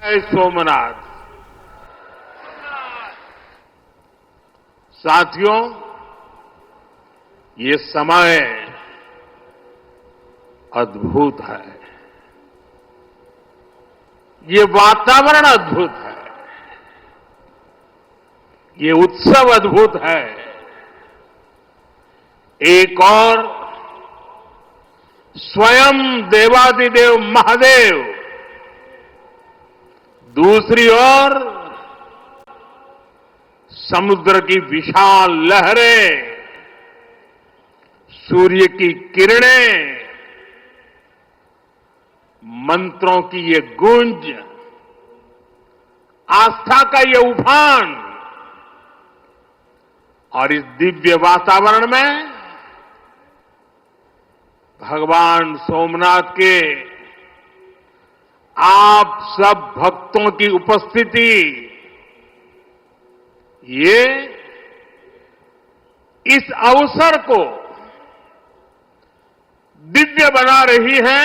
जय सोमनाथ। साथियों, ये समय अद्भुत है, ये वातावरण अद्भुत है, ये उत्सव अद्भुत है। एक और स्वयं देवादिदेव महादेव, दूसरी ओर समुद्र की विशाल लहरें, सूर्य की किरणें, मंत्रों की ये गूंज, आस्था का ये उफान, और इस दिव्य वातावरण में भगवान सोमनाथ के आप सब भक्तों की उपस्थिति, ये इस अवसर को दिव्य बना रही है,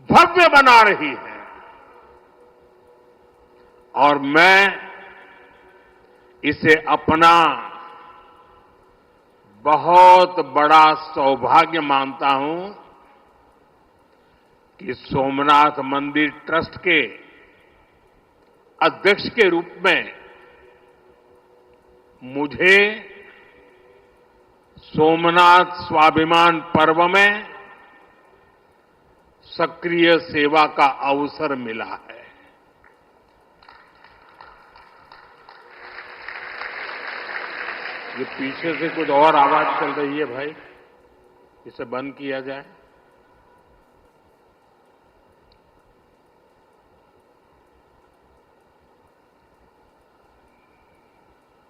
भव्य बना रही है। और मैं इसे अपना बहुत बड़ा सौभाग्य मानता हूं कि सोमनाथ मंदिर ट्रस्ट के अध्यक्ष के रूप में मुझे सोमनाथ स्वाभिमान पर्व में सक्रिय सेवा का अवसर मिला है। ये पीछे से कुछ और आवाज चल रही है भाई, इसे बंद किया जाए।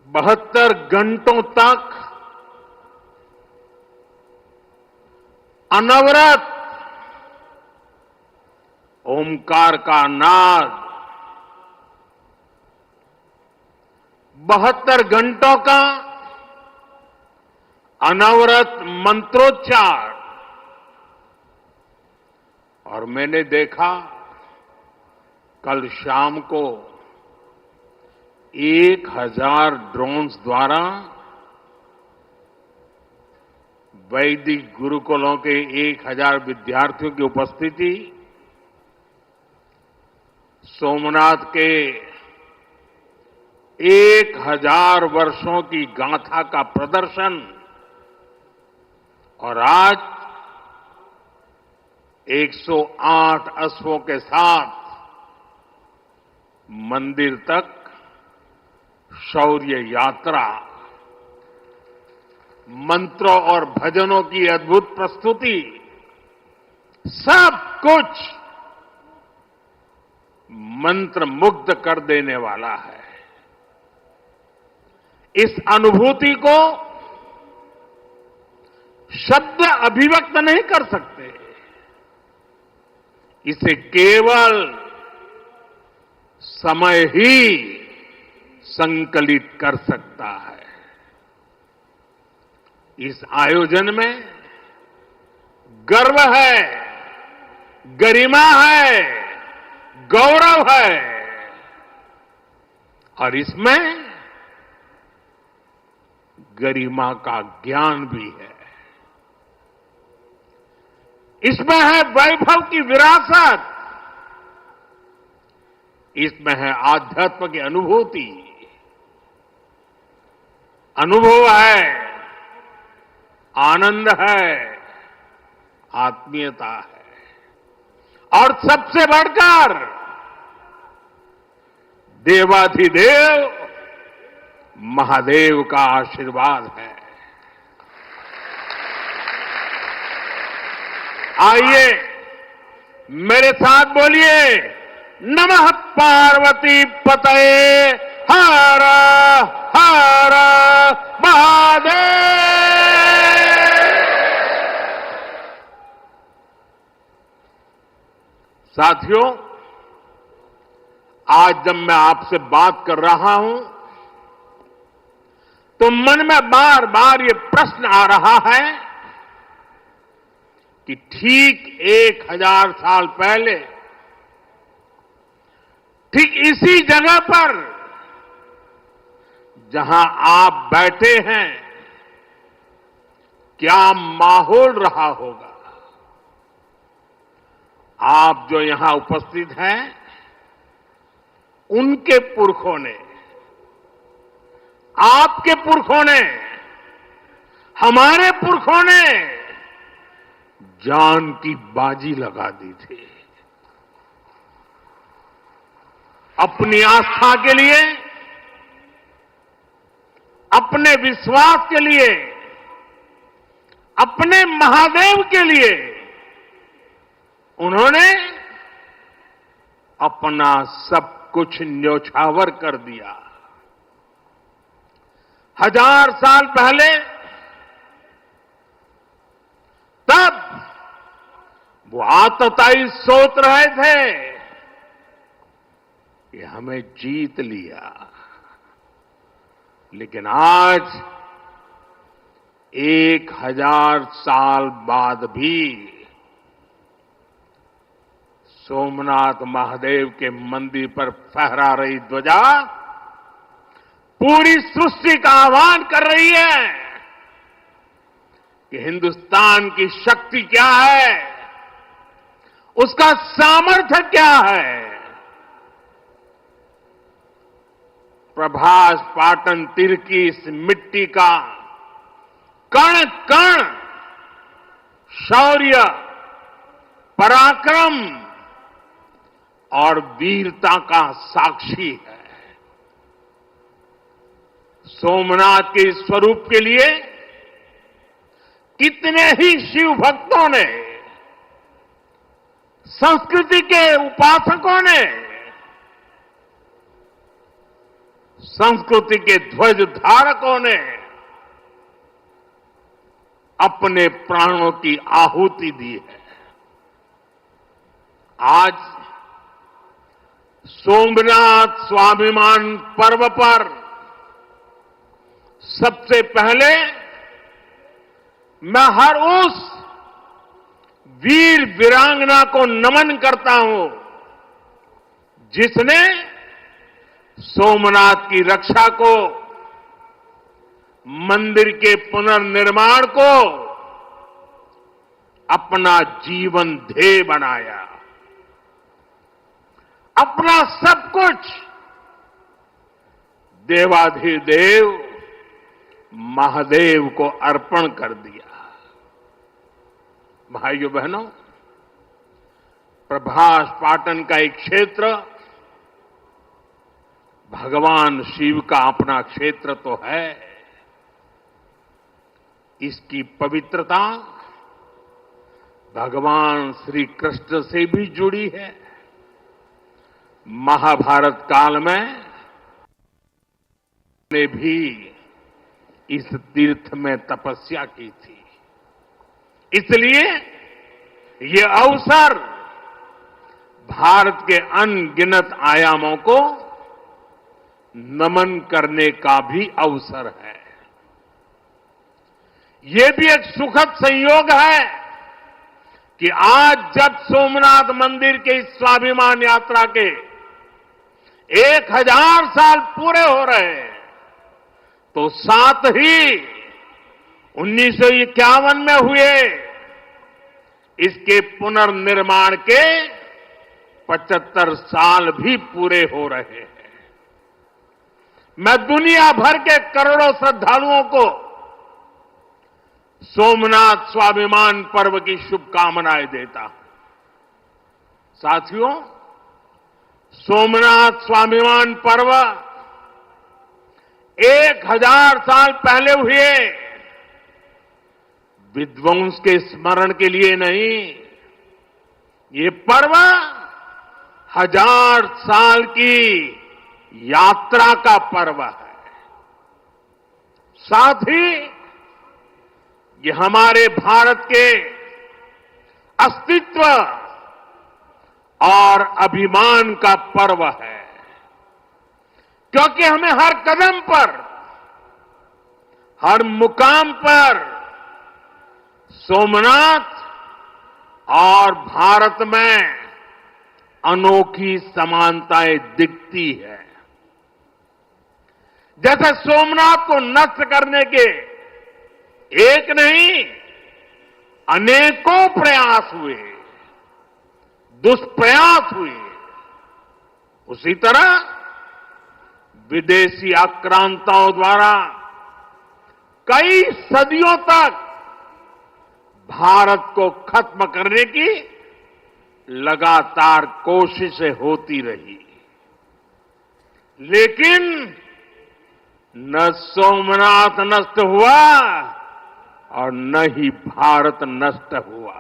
बहत्तर घंटों तक अनवरत ओमकार का नाद, 72 घंटों का अनवरत मंत्रोच्चार। और मैंने देखा कल शाम को 1000 ड्रोन्स द्वारा वैदिक गुरुकुलों के 1000 विद्यार्थियों की उपस्थिति, सोमनाथ के 1000 वर्षों की गाथा का प्रदर्शन, और आज 108 अश्वों के साथ मंदिर तक शौर्य यात्रा, मंत्रों और भजनों की अद्भुत प्रस्तुति, सब कुछ मंत्र मुग्ध कर देने वाला है। इस अनुभूति को शब्द अभिव्यक्त नहीं कर सकते, इसे केवल समय ही संकलित कर सकता है। इस आयोजन में गर्व है, गरिमा है, गौरव है, और इसमें गरिमा का ज्ञान भी है। इसमें है वैभव की विरासत, इसमें है आध्यात्म की अनुभूति, अनुभव है, आनंद है, आत्मीयता है, और सबसे बढ़कर देवाधिदेव महादेव का आशीर्वाद है। आइए मेरे साथ बोलिए, नमः पार्वती पतये हर हर महादेव। साथियों, आज जब मैं आपसे बात कर रहा हूं तो मन में बार बार ये प्रश्न आ रहा है कि ठीक 1000 साल पहले इसी जगह पर जहां आप बैठे हैं क्या माहौल रहा होगा। आप जो यहां उपस्थित हैं उनके पुरखों ने, आपके पुरखों ने, हमारे पुरखों ने जान की बाजी लगा दी थी अपनी आस्था के लिए, अपने विश्वास के लिए, अपने महादेव के लिए। उन्होंने अपना सब कुछ न्योछावर कर दिया। 1000 साल पहले तब वो आतताई सोच रहे थे कि हमें जीत लिया, लेकिन आज 1000 साल बाद भी सोमनाथ महादेव के मंदिर पर फहरा रही ध्वजा पूरी सृष्टि का आह्वान कर रही है कि हिंदुस्तान की शक्ति क्या है, उसका सामर्थ्य क्या है। प्रभास पाटन तीर की इस मिट्टी का कण कण शौर्य, पराक्रम और वीरता का साक्षी है। सोमनाथ के इस स्वरूप के लिए कितने ही शिव भक्तों ने, संस्कृति के उपासकों ने, संस्कृति के ध्वज धारकों ने अपने प्राणों की आहुति दी है। आज सोमनाथ स्वाभिमान पर्व पर सबसे पहले मैं हर उस वीर वीरांगना को नमन करता हूं जिसने सोमनाथ की रक्षा को, मंदिर के पुनर्निर्माण को अपना जीवन ध्येय बनाया, अपना सब कुछ देवाधिदेव महादेव को अर्पण कर दिया। भाइयों बहनों, प्रभास पाटन का एक क्षेत्र भगवान शिव का अपना क्षेत्र तो है। इसकी पवित्रता भगवान श्री कृष्ण से भी जुड़ी है। महाभारत काल में ने भी इस तीर्थ में तपस्या की थी। इसलिए ये अवसर भारत के अनगिनत आयामों को नमन करने का भी अवसर है। ये भी एक सुखद संयोग है कि आज जब सोमनाथ मंदिर के इस स्वाभिमान यात्रा के 1000 साल पूरे हो रहे हैं, तो साथ ही 1951 में हुए इसके पुनर्निर्माण के 75 साल भी पूरे हो रहे हैं। मैं दुनिया भर के करोड़ों श्रद्धालुओं को सोमनाथ स्वाभिमान पर्व की शुभकामनाएं देता हूं। साथियों, सोमनाथ स्वाभिमान पर्व 1000 साल पहले हुए विध्वंस के स्मरण के लिए नहीं, ये पर्व 1000 साल की यात्रा का पर्व है। साथ ही ये हमारे भारत के अस्तित्व और अभिमान का पर्व है, क्योंकि हमें हर कदम पर, हर मुकाम पर सोमनाथ और भारत में अनोखी समानताएं दिखती है। जैसे सोमनाथ को नष्ट करने के एक नहीं अनेकों प्रयास हुए, दुष्प्रयास हुए, उसी तरह विदेशी आक्रांताओं द्वारा कई सदियों तक भारत को खत्म करने की लगातार कोशिशें होती रही, लेकिन न सोमनाथ नष्ट हुआ और न ही भारत नष्ट हुआ।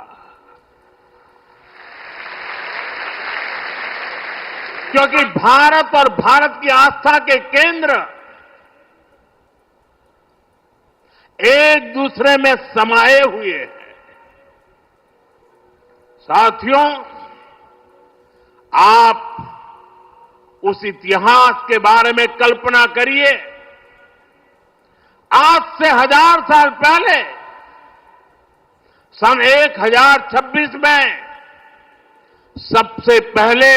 क्योंकि भारत और भारत की आस्था के केंद्र एक दूसरे में समाये हुए हैं। साथियों, आप उस इतिहास के बारे में कल्पना करिए। आज से 1000 साल पहले सन 1026 में सबसे पहले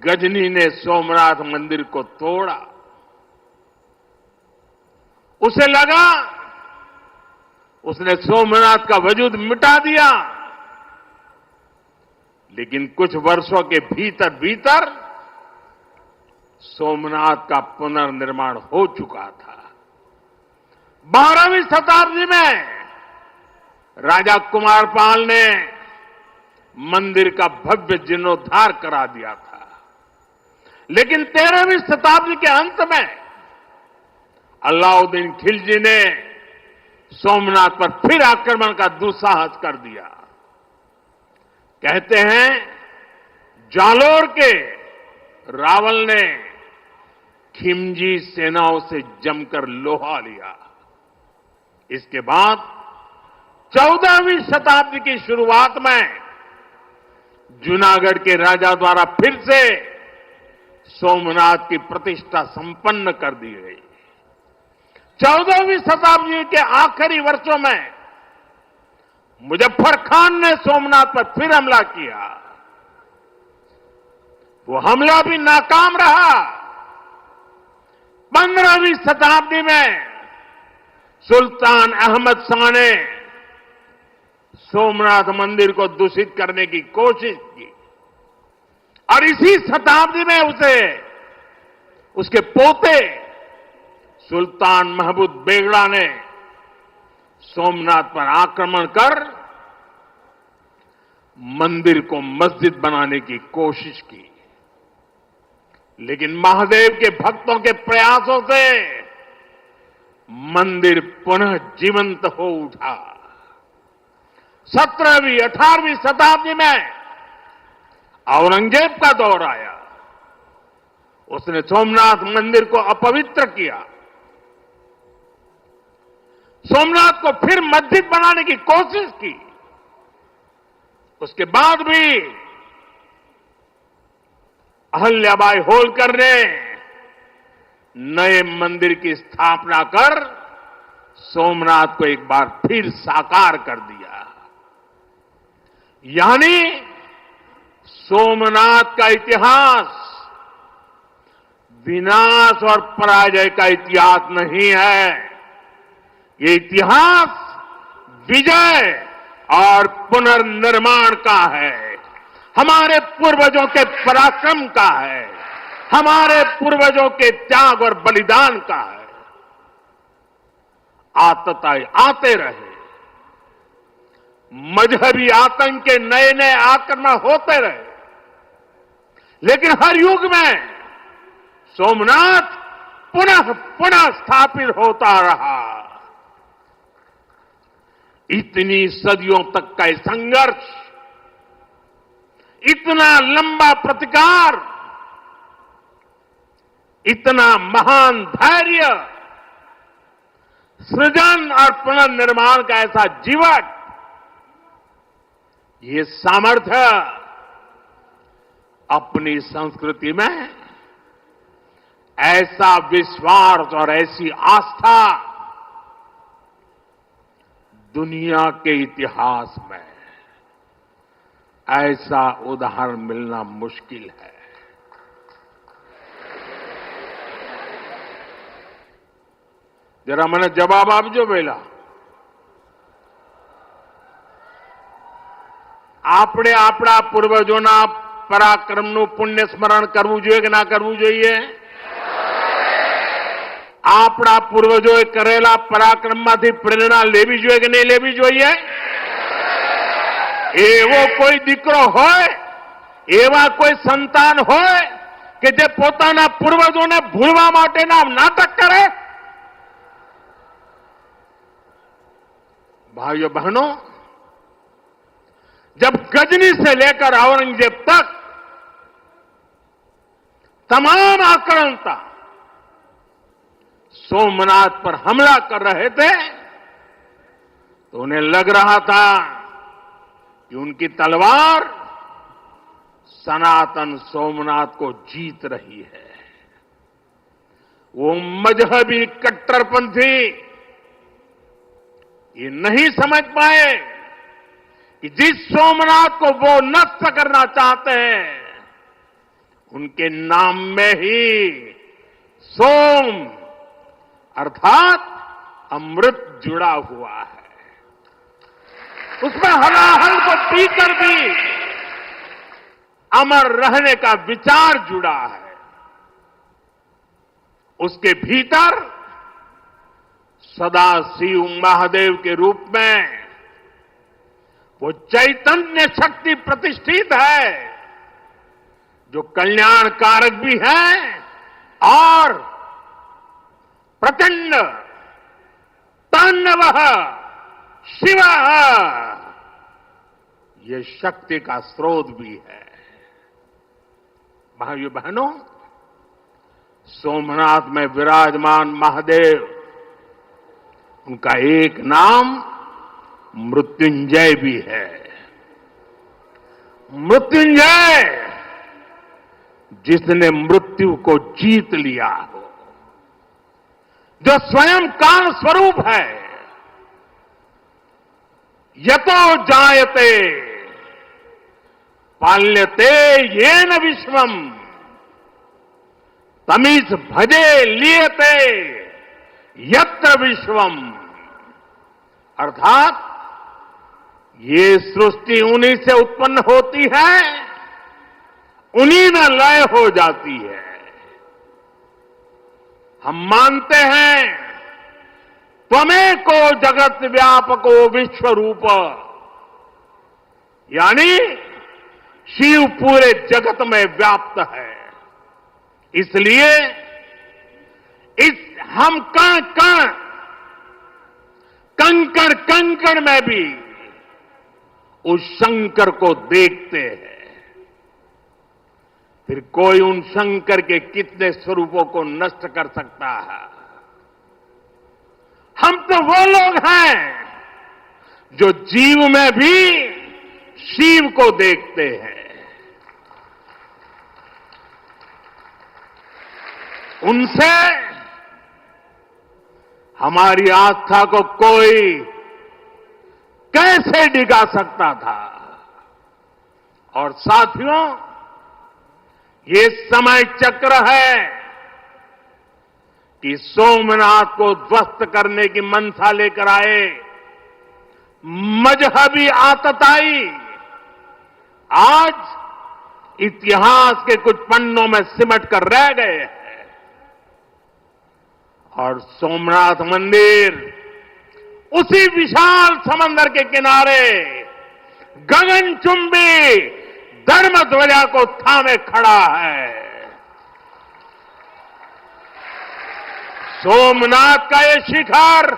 गजनी ने सोमनाथ मंदिर को तोड़ा। उसे लगा उसने सोमनाथ का वजूद मिटा दिया, लेकिन कुछ वर्षों के भीतर भीतर सोमनाथ का पुनर्निर्माण हो चुका था। 12वीं शताब्दी में राजा कुमारपाल ने मंदिर का भव्य जीर्णोद्धार करा दिया था, लेकिन 13वीं शताब्दी के अंत में अलाउद्दीन खिलजी ने सोमनाथ पर फिर आक्रमण का दुस्साहस कर दिया। कहते हैं जालोर के रावल ने खिमजी सेनाओं से जमकर लोहा लिया। इसके बाद 14वीं शताब्दी की शुरुआत में जूनागढ़ के राजा द्वारा फिर से सोमनाथ की प्रतिष्ठा संपन्न कर दी गई। 14वीं शताब्दी के आखिरी वर्षों में मुजफ्फर खान ने सोमनाथ पर फिर हमला किया। वो हमला भी नाकाम रहा। 15वीं शताब्दी में सुल्तान अहमद शाह ने सोमनाथ मंदिर को दूषित करने की कोशिश की और इसी शताब्दी में उसके पोते सुल्तान महमूद बेगड़ा ने सोमनाथ पर आक्रमण कर मंदिर को मस्जिद बनाने की कोशिश की, लेकिन महादेव के भक्तों के प्रयासों से मंदिर पुनः जीवंत हो उठा। 17वीं 18वीं शताब्दी में औरंगजेब का दौर आया। उसने सोमनाथ मंदिर को अपवित्र किया। सोमनाथ को फिर मस्जिद बनाने की कोशिश की। उसके बाद भी अहल्याबाई होलकर ने नए मंदिर की स्थापना कर सोमनाथ को एक बार फिर साकार कर दिया। यानी सोमनाथ का इतिहास विनाश और पराजय का इतिहास नहीं है। ये इतिहास विजय और पुनर्निर्माण का है। हमारे पूर्वजों के पराक्रम का है। हमारे पूर्वजों के त्याग और बलिदान का है। आतताई आते रहे, मजहबी आतंक के नए नए आक्रमण होते रहे, लेकिन हर युग में सोमनाथ पुनः पुनः स्थापित होता रहा। इतनी सदियों तक का संघर्ष, इतना लंबा प्रतिकार, इतना महान धैर्य, सृजन और पुनर्निर्माण का ऐसा जीवन, ये सामर्थ्य अपनी संस्कृति में ऐसा विश्वास और ऐसी आस्था दुनिया के इतिहास में ऐसा उदाहरण मिलना मुश्किल है। जरा મને જવાબ આપજો પહેલા। આપણે આપણા પૂર્વજોના પરાક્રમનું પુણ્ય સ્મરણ કરવું જોઈએ કે ના કરવું જોઈએ? આપણા પૂર્વજોએ કરેલા પરાક્રમમાંથી પ્રેરણા લેવી જોઈએ કે નહીં લેવી જોઈએ? એવો કોઈ દીકરો હોય, એવા કોઈ સંતાન હોય કે જે પોતાના પૂર્વજોને ભૂલવા માટેના નાટક કરે? भाइयों बहनों, जब गजनी से लेकर औरंगजेब तक तमाम आक्रांता सोमनाथ पर हमला कर रहे थे तो उन्हें लग रहा था कि उनकी तलवार सनातन सोमनाथ को जीत रही है। वो मजहबी कट्टरपंथी ये नहीं समझ पाए कि जिस सोमनाथ को वो नष्ट करना चाहते हैं उनके नाम में ही सोम अर्थात अमृत जुड़ा हुआ है। उसमें हलाहल को पीकर भी अमर रहने का विचार जुड़ा है। उसके भीतर सदाशिव महादेव के रूप में वो चैतन्य शक्ति प्रतिष्ठित है जो कल्याण कारक भी है और प्रचंड तांडव शिव ये शक्ति का स्रोत भी है। भाइयों बहनों, सोमनाथ में विराजमान महादेव, उनका एक नाम मृत्युंजय भी है। मृत्युंजय जिसने मृत्यु को जीत लिया हो, जो स्वयं काल स्वरूप है। यतो जायते पाल्यते येन विश्वम तमीज भजे लियते यत्र विश्वम, अर्थात ये सृष्टि उन्हीं से उत्पन्न होती है, उन्हीं में लय हो जाती है। हम मानते हैं त्वमेको जगत व्यापको विश्व रूप, यानी शिव पूरे जगत में व्याप्त है। इसलिए इस हम कण कण कंकड़ कंकड़ में भी उस शंकर को देखते हैं। फिर कोई उन शंकर के कितने स्वरूपों को नष्ट कर सकता है? हम तो वो लोग हैं जो जीव में भी शिव को देखते हैं। उनसे हमारी आस्था को कोई कैसे डिगा सकता था? और साथियों, ये समय चक्र है कि सोमनाथ को ध्वस्त करने की मंशा लेकर आए मजहबी आतताई आज इतिहास के कुछ पन्नों में सिमट कर रह गए हैं। और सोमनाथ मंदिर उसी विशाल समंदर के किनारे गगनचुंबी धर्म ध्वजा को थामे खड़ा है। सोमनाथ का ये शिखर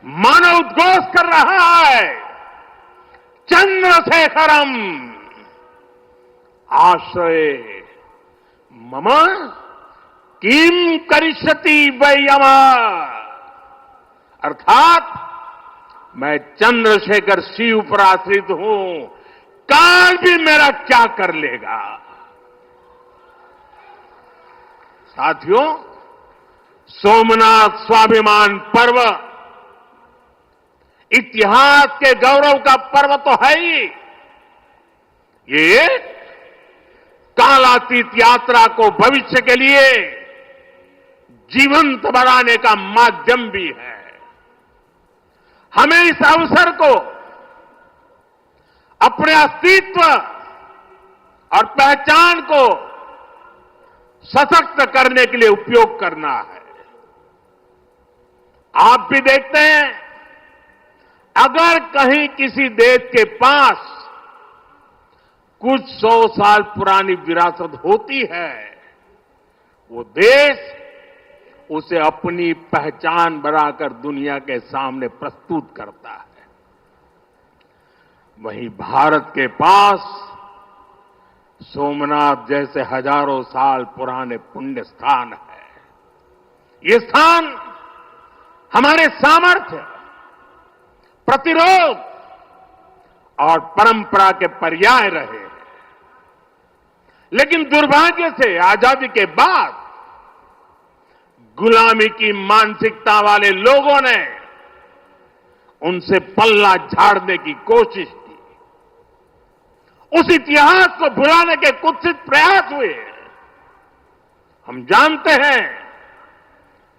मानवोद्घोष कर रहा है, चंद्रशेखरम आश्रय मम किम करिष्यति वै यम, अर्थात मैं चंद्रशेखर शिव पर आश्रित हूं, काल भी मेरा क्या कर लेगा। साथियों, सोमनाथ स्वाभिमान पर्व इतिहास के गौरव का पर्व तो है ही, ये कालातीत यात्रा को भविष्य के लिए जीवंत बनाने का माध्यम भी है। हमें इस अवसर को अपने अस्तित्व और पहचान को सशक्त करने के लिए उपयोग करना है। आप भी देखते हैं, अगर कहीं किसी देश के पास कुछ 100 साल पुरानी विरासत होती है, वो देश उसे अपनी पहचान बनाकर दुनिया के सामने प्रस्तुत करता है। वहीं भारत के पास सोमनाथ जैसे हजारों साल पुराने पुण्य स्थान है। ये स्थान हमारे सामर्थ्य, प्रतिरोध और परंपरा के पर्याय रहे हैं। लेकिन दुर्भाग्य से आजादी के बाद गुलामी की मानसिकता वाले लोगों ने उनसे पल्ला झाड़ने की कोशिश की। उस इतिहास को भुलाने के कुत्सित प्रयास हुए। हम जानते हैं,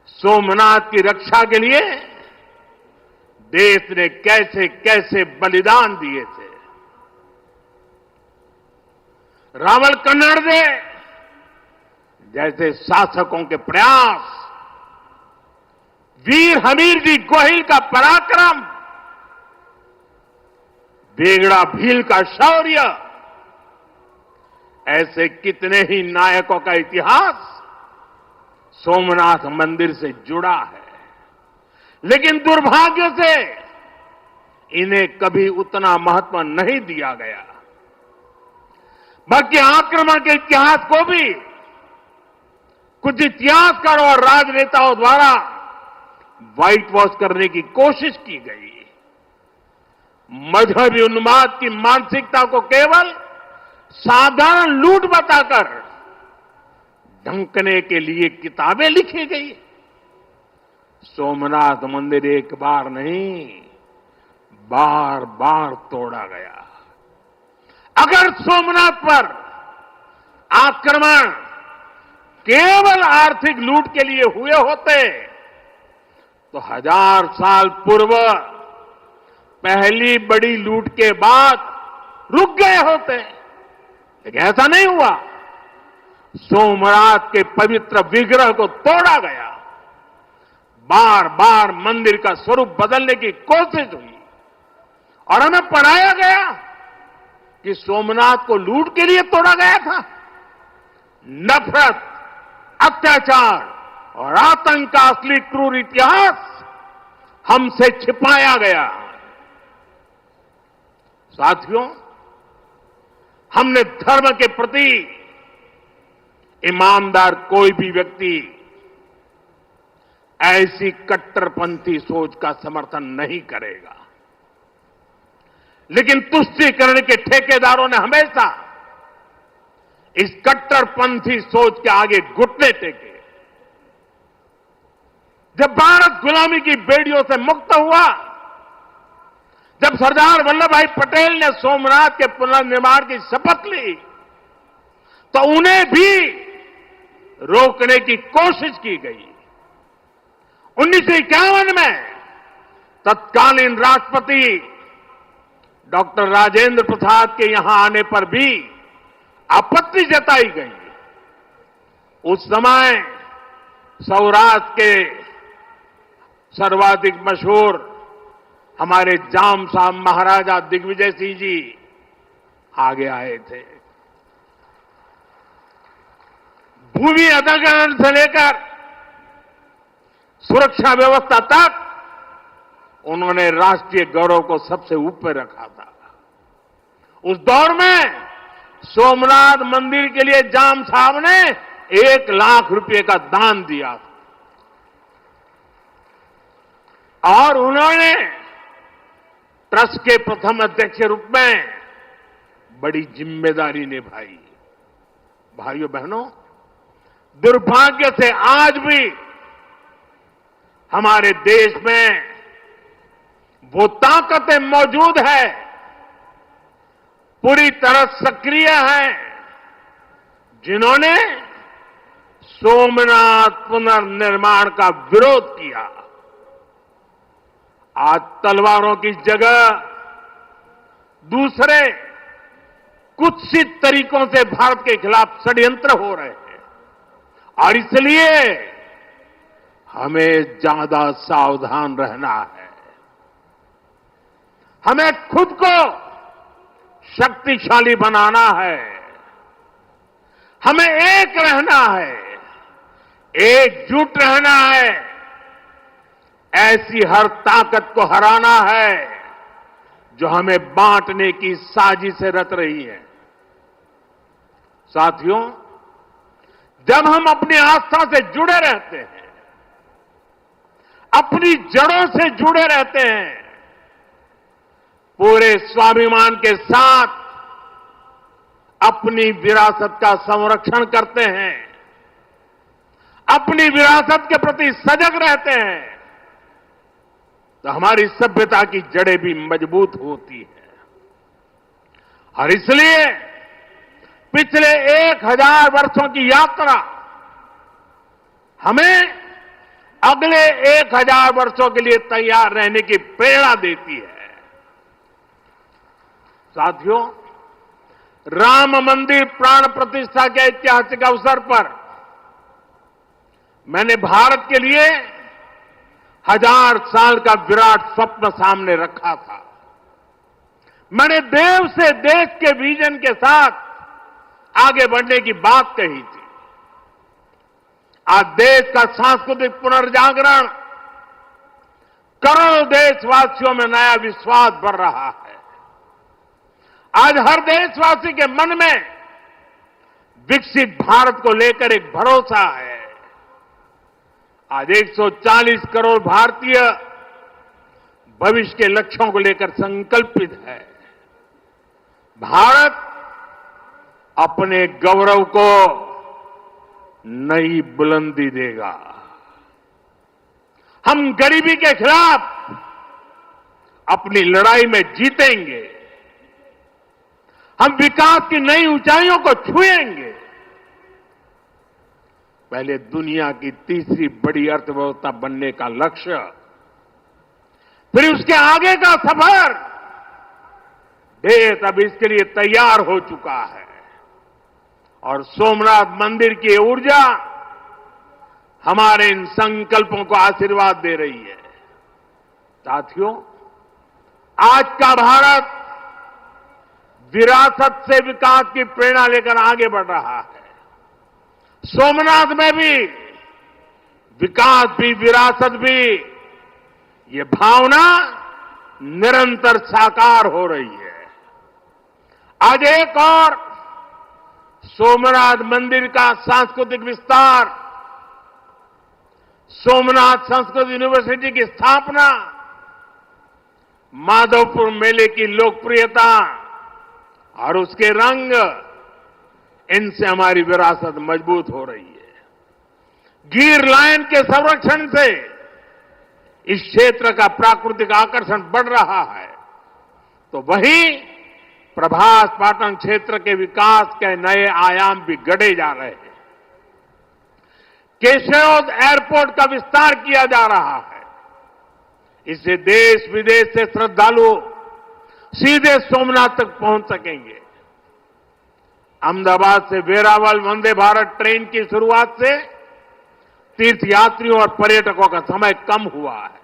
सोमनाथ की रक्षा के लिए देश ने कैसे कैसे बलिदान दिए थे। रावल कन्नड़े जैसे शासकों के प्रयास, वीर हमीरजी गोहिल का पराक्रम, बेगड़ा भील का शौर्य, ऐसे कितने ही नायकों का इतिहास सोमनाथ मंदिर से जुड़ा है। लेकिन दुर्भाग्य से इन्हें कभी उतना महत्व नहीं दिया गया। बाकी आक्रमण के इतिहास को भी कुछ इतिहासकारों और राजनेताओं द्वारा व्हाइट वॉश करने की कोशिश की गई। मजहबी उन्माद की मानसिकता को केवल साधारण लूट बताकर ढंकने के लिए किताबें लिखी गई। सोमनाथ मंदिर एक बार नहीं, बार बार तोड़ा गया। अगर सोमनाथ पर आक्रमण केवल आर्थिक लूट के लिए हुए होते तो 1000 साल पूर्व पहली बड़ी लूट के बाद रुक गए होते। लेकिन ऐसा नहीं हुआ। सोमनाथ के पवित्र विग्रह को तोड़ा गया। बार बार मंदिर का स्वरूप बदलने की कोशिश हुई और हमें पढ़ाया गया कि सोमनाथ को लूट के लिए तोड़ा गया था। नफरत, अत्याचार और आतंक का असली क्रूर इतिहास हमसे छिपाया गया। साथियों, हमने धर्म के प्रति ईमानदार कोई भी व्यक्ति ऐसी कट्टरपंथी सोच का समर्थन नहीं करेगा। लेकिन तुष्टीकरण के ठेकेदारों ने हमेशा इस कट्टरपंथी सोच के आगे घुटने टेके। जब भारत गुलामी की बेड़ियों से मुक्त हुआ, जब सरदार वल्लभ भाई पटेल ने सोमनाथ के पुनर्निर्माण की शपथ ली, तो उन्हें भी रोकने की कोशिश की गई। 1951 में तत्कालीन राष्ट्रपति डॉक्टर राजेंद्र प्रसाद के यहां आने पर भी आपत्ति जताई गई। उस समय सौराष्ट्र के सर्वाधिक मशहूर हमारे जाम साहब महाराजा दिग्विजय सिंह जी आगे आए थे। भूमि अधिग्रहण से लेकर सुरक्षा व्यवस्था तक उन्होंने राष्ट्रीय गौरव को सबसे ऊपर रखा था। उस दौर में सोमनाथ मंदिर के लिए जाम साहब ने 1 लाख रुपए का दान दिया था और उन्होंने ट्रस्ट के प्रथम अध्यक्ष के रूप में बड़ी जिम्मेदारी निभाई। भाइयों बहनों, दुर्भाग्य से आज भी हमारे देश में वो ताकतें मौजूद है पूरी तरह सक्रिय हैं, जिन्होंने सोमनाथ पुनर्निर्माण का विरोध किया। आज तलवारों की जगह दूसरे कुत्सित तरीकों से भारत के खिलाफ षड्यंत्र हो रहे हैं और इसलिए हमें ज्यादा सावधान रहना है। हमें खुद को शक्तिशाली बनाना है, हमें एक रहना है, एकजुट रहना है, ऐसी हर ताकत को हराना है जो हमें बांटने की साजिश से रच रही है। साथियों, जब हम अपनी आस्था से जुड़े रहते हैं, अपनी जड़ों से जुड़े रहते हैं, पूरे स्वाभिमान के साथ अपनी विरासत का संरक्षण करते हैं, अपनी विरासत के प्रति सजग रहते हैं, तो हमारी सभ्यता की जड़ें भी मजबूत होती हैं। और इसलिए पिछले 1000 वर्षों की यात्रा हमें अगले 1000 वर्षों के लिए तैयार रहने की प्रेरणा देती है। साथियों, राम मंदिर प्राण प्रतिष्ठा के ऐतिहासिक अवसर पर मैंने भारत के लिए 1000 साल का विराट स्वप्न सामने रखा था। मैंने देव से देश के विजन के साथ आगे बढ़ने की बात कही थी। आज देश का सांस्कृतिक पुनर्जागरण करोड़ों देशवासियों में नया विश्वास भर रहा है। आज हर देशवासी के मन में विकसित भारत को लेकर एक भरोसा है। आज 140 करोड़ भारतीय भविष्य के लक्ष्यों को लेकर संकल्पित है। भारत अपने गौरव को नई बुलंदी देगा। हम गरीबी के खिलाफ अपनी लड़ाई में जीतेंगे। हम विकास की नई ऊंचाइयों को छुएंगे। पहले दुनिया की तीसरी बड़ी अर्थव्यवस्था बनने का लक्ष्य, फिर उसके आगे का सफर, देश अब इसके लिए तैयार हो चुका है और सोमनाथ मंदिर की ऊर्जा हमारे इन संकल्पों को आशीर्वाद दे रही है। साथियों, आज का भारत विरासत से विकास की प्रेरणा लेकर आगे बढ़ रहा है। सोमनाथ में भी विकास भी विरासत भी, ये भावना निरंतर साकार हो रही है। आज एक और सोमनाथ मंदिर का सांस्कृतिक विस्तार, सोमनाथ संस्कृत यूनिवर्सिटी की स्थापना, माधवपुर मेले की लोकप्रियता और उसके रंग, इनसे हमारी विरासत मजबूत हो रही है। गिर लायन के संरक्षण से इस क्षेत्र का प्राकृतिक आकर्षण बढ़ रहा है, तो वहीं प्रभास पाटन क्षेत्र के विकास के नए आयाम भी गढ़े जा रहे हैं। केशोद एयरपोर्ट का विस्तार किया जा रहा है। इससे देश विदेश से श्रद्धालु सीधे सोमनाथ तक पहुंच सकेंगे। अहमदाबाद से वेरावल वंदे भारत ट्रेन की शुरुआत से तीर्थयात्रियों और पर्यटकों का समय कम हुआ है।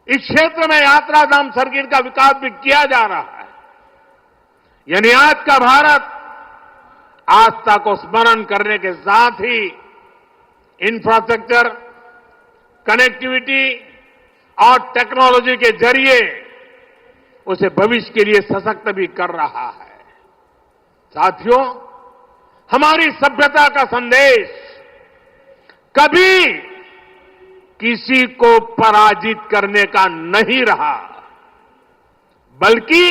इस क्षेत्र में यात्रा धाम सर्किट का विकास भी किया जा रहा है। यानी आज का भारत आस्था को स्मरण करने के साथ ही इंफ्रास्ट्रक्चर, कनेक्टिविटी और टेक्नोलॉजी के जरिए उसे भविष्य के लिए सशक्त भी कर रहा है। साथियों, हमारी सभ्यता का संदेश कभी किसी को पराजित करने का नहीं रहा, बल्कि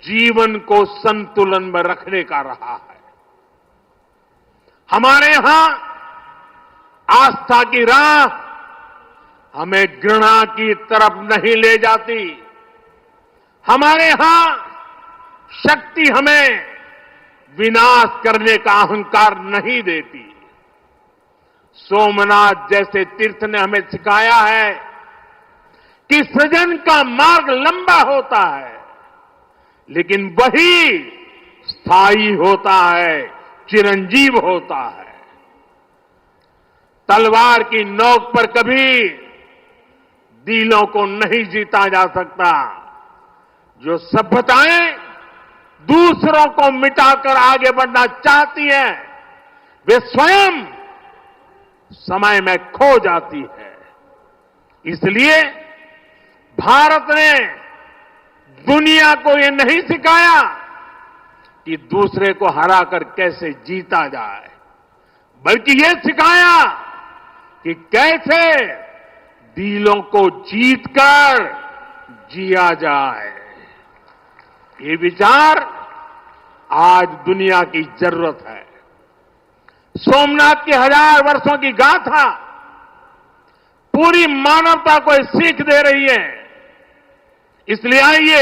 जीवन को संतुलन में रखने का रहा है। हमारे यहां आस्था की राह हमें घृणा की तरफ नहीं ले जाती, हमारे यहां शक्ति हमें विनाश करने का अहंकार नहीं देती। सोमनाथ जैसे तीर्थ ने हमें सिखाया है कि सृजन का मार्ग लंबा होता है, लेकिन वही स्थायी होता है, चिरंजीव होता है। तलवार की नोक पर कभी दिलों को नहीं जीता जा सकता। जो सभ्यताएं दूसरों को मिटाकर आगे बढ़ना चाहती हैं, वे स्वयं समय में खो जाती है। इसलिए भारत ने दुनिया को ये नहीं सिखाया कि दूसरे को हराकर कैसे जीता जाए, बल्कि ये सिखाया कि कैसे दिलों को जीतकर जिया जाए। ये विचार आज दुनिया की जरूरत है। सोमनाथ की 1000 वर्षों की गाथा पूरी मानवता को सीख दे रही है। इसलिए आइए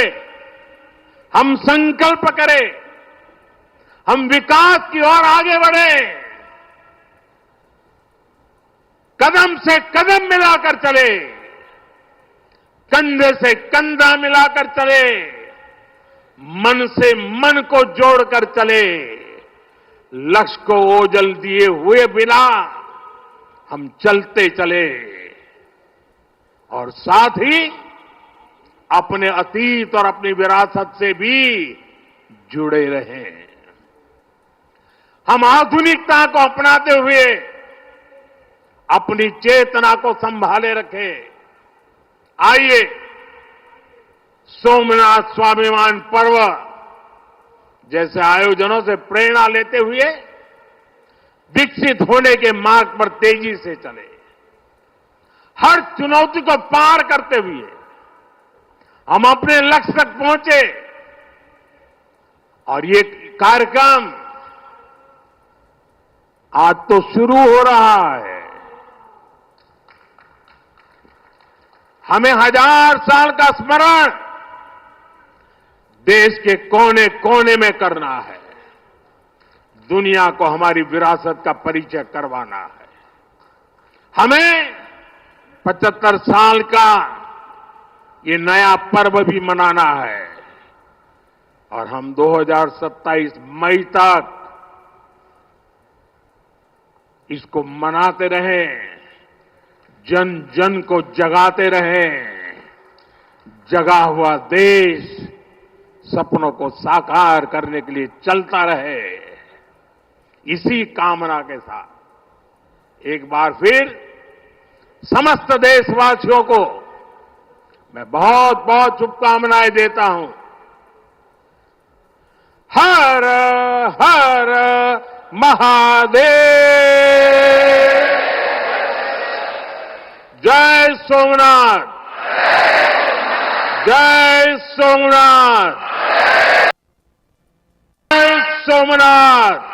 हम संकल्प करें, हम विकास की ओर आगे बढ़ें, कदम से कदम मिलाकर चले, कंधे से कंधा मिलाकर चले, मन से मन को जोड़कर चले। लक्ष्य को ओझल दिए हुए बिना हम चलते चले और साथ ही अपने अतीत और अपनी विरासत से भी जुड़े रहें। हम आधुनिकता को अपनाते हुए अपनी चेतना को संभाले रखें। आइए सोमनाथ स्वाभिमान पर्व जैसे आयोजनों से प्रेरणा लेते हुए विकसित होने के मार्ग पर तेजी से चले। हर चुनौती को पार करते हुए हम अपने लक्ष्य तक पहुंचे। और ये कार्यक्रम आज तो शुरू हो रहा है। हमें 1000 साल का स्मरण देश के कोने कोने में करना है। दुनिया को हमारी विरासत का परिचय करवाना है। हमें 75 साल का ये नया पर्व भी मनाना है और हम 2027 मई तक इसको मनाते रहें, जन जन को जगाते रहें। जगा हुआ देश सपनों को साकार करने के लिए चलता रहे। इसी कामना के साथ एक बार फिर समस्त देशवासियों को मैं बहुत बहुत शुभकामनाएं देता हूं। हर हर महादेव। जय सोमनाथ, जय सोमनाथ, जय सोमनाथ।